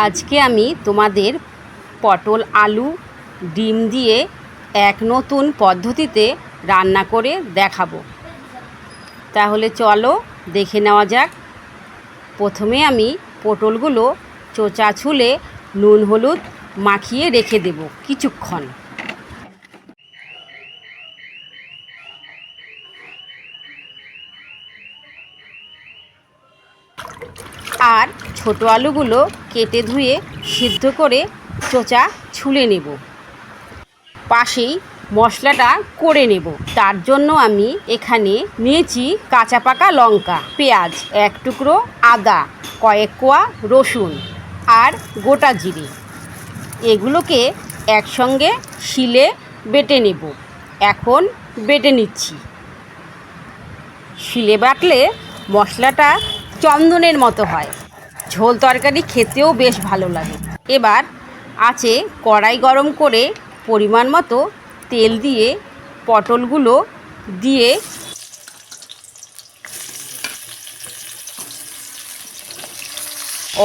আজকে আমি তোমাদের পটল আলু ডিম দিয়ে এক নতুন পদ্ধতিতে রান্না করে দেখাবো। তাহলে চলো দেখে নেওয়া যাক। প্রথমে আমি পটলগুলো চোচা ছুলে নুন হলুদ মাখিয়ে রেখে দেব কিছুক্ষণ। আর ছোট আলুগুলো কেটে ধুয়ে সিদ্ধ করে চোচা ছুলে নেব। পাশেই মশলাটা করে নেব। তার জন্য আমি এখানে নিয়েছি কাঁচা পাকা লঙ্কা, পেঁয়াজ, এক টুকরো আদা, কয়েক কোয়া রসুন আর গোটা জিরে। এগুলোকে একসঙ্গে শিলে বেটে নেব। এখন বেটে নিচ্ছি। শিলে বাটলে মশলাটা চন্দনের মতো হয়, ঝোল তরকারি খেতেও বেশ ভালো লাগে। এবার আছে কড়াই গরম করে পরিমাণ মতো তেল দিয়ে পটলগুলো দিয়ে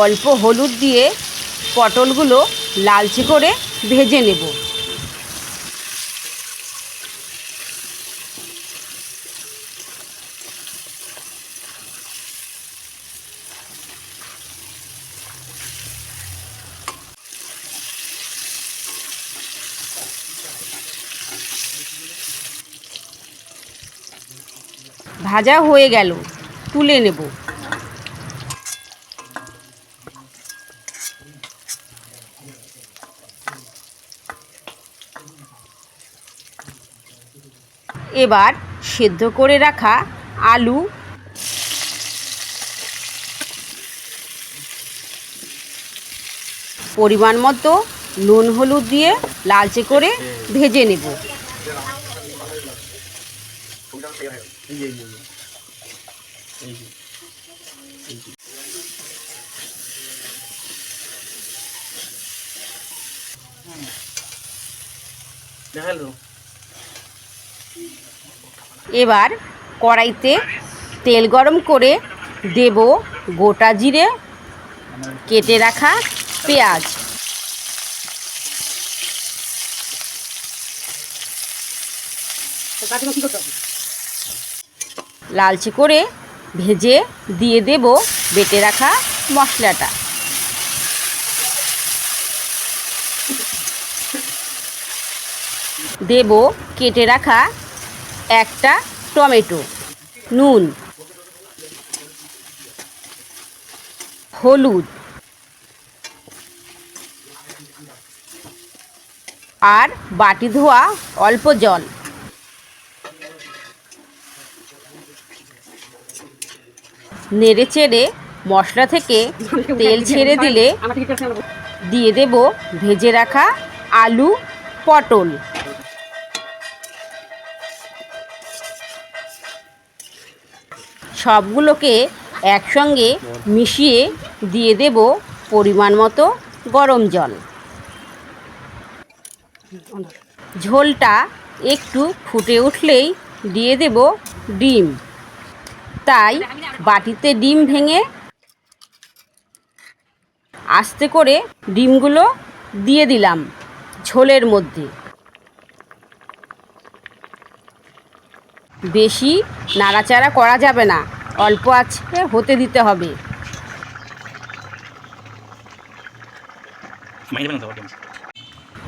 অল্প হলুদ দিয়ে পটলগুলো লালচে করে ভেজে নেব। ভাজা হয়ে গেল, তুলে নেব। এবার সেদ্ধ করে রাখা আলু পরিমাণ মতো নুন হলুদ দিয়ে লালচে করে ভেজে নেব। এবার কড়াইতে তেল গরম করে দেব গোটা জিরে, কেটে রাখা পেঁয়াজ, লালচে করে ভেজে দিয়ে দেব বেটে রাখা মশলাটা। দেব কেটে রাখা একটা টমেটো, নুন, হলুদ আর বাটি ধোয়া অল্প জল। নেড়ে চেড়ে মশলা থেকে তেল ছেড়ে দিলে দিয়ে দেব ভেজে রাখা আলু, পটল। সবগুলোকে একসঙ্গে মিশিয়ে দিয়ে দেব পরিমাণ মতো গরম জল। ঝোলটা একটু ফুটে উঠলেই দিয়ে দেব ডিম। তাই বাটিতে ডিম ভেঙে আস্তে করে ডিমগুলো দিয়ে দিলাম ঝোলের মধ্যে। বেশি নাড়াচাড়া করা যাবে না, অল্প আঁচে হতে দিতে হবে।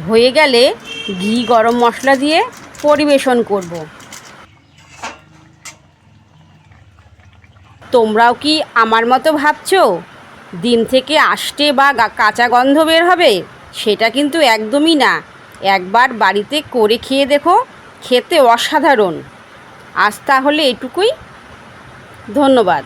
হয়ে গেলে ঘি গরম মশলা দিয়ে পরিবেশন করব। তোমরাও কি আমার মতো ভাবছো ডিম থেকে আষ্টে বা কাঁচা গন্ধ বের হবে? সেটা কিন্তু একদমই না। একবার বাড়িতে করে খেয়ে দেখো, খেতে অসাধারণ। আজ তাহলে এটুকুই। ধন্যবাদ।